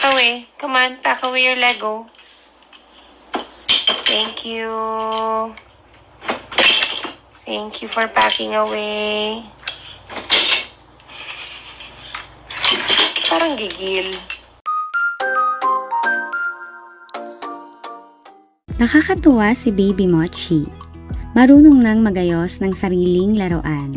pack away. Come on, pack away your Lego. Thank you. Thank you for packing away. Parang gigil. Nakakatuwa si Baby Mochi. Marunong nang magayos ng sariling laruan.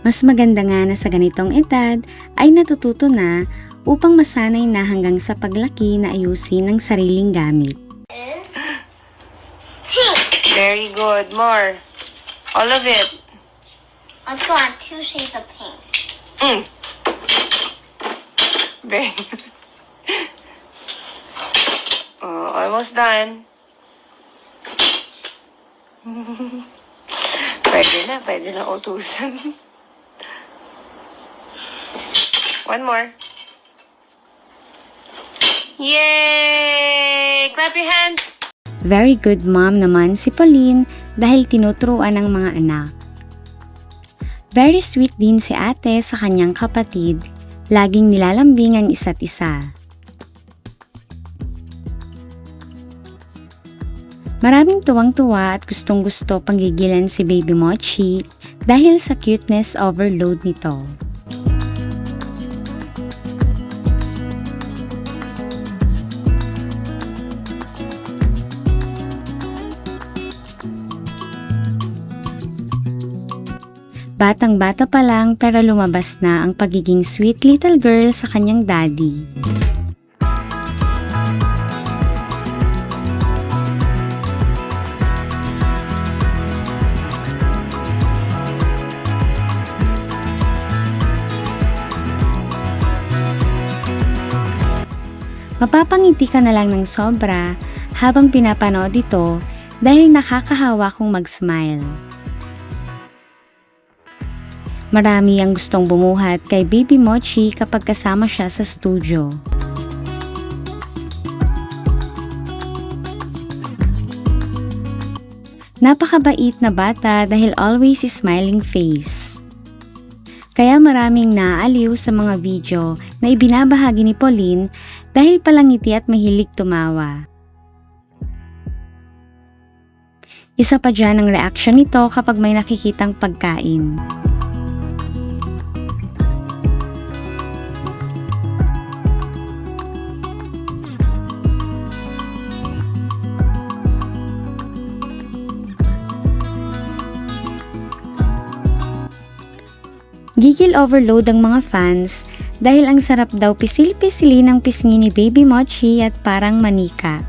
Mas maganda nga na sa ganitong edad ay natututo na upang masanay na hanggang sa paglaki na ayusin ang sariling gamit. Very good. More. All of it. Let's go on 2 shades of pink. Very good. Oh, almost done. Pwede na utusan. One more. Yay! Clap your hands! Very good mom naman si Pauline dahil tinuturuan ng mga anak. Very sweet din si ate sa kanyang kapatid, laging nilalambing ang isa't isa. Maraming tuwang-tuwa at gustong-gusto panggigilan si Baby Mochi dahil sa cuteness overload nito. Batang-bata pa lang pero lumabas na ang pagiging sweet little girl sa kanyang daddy. Mapapangiti ka na lang ng sobra habang pinapanood ito dahil nakakahawa kung mag-smile. Marami ang gustong bumuhat kay Baby Mochi kapag kasama siya sa studio. Napakabait na bata dahil always smiling face. Kaya maraming naaaliw sa mga video na ibinabahagi ni Pauline dahil palangiti at mahilig tumawa. Isa pa dyan ang reaction nito kapag may nakikitang pagkain. Gigil overload ang mga fans dahil ang sarap daw pisil-pisili ng pisngi ni Baby Mochi at parang manika.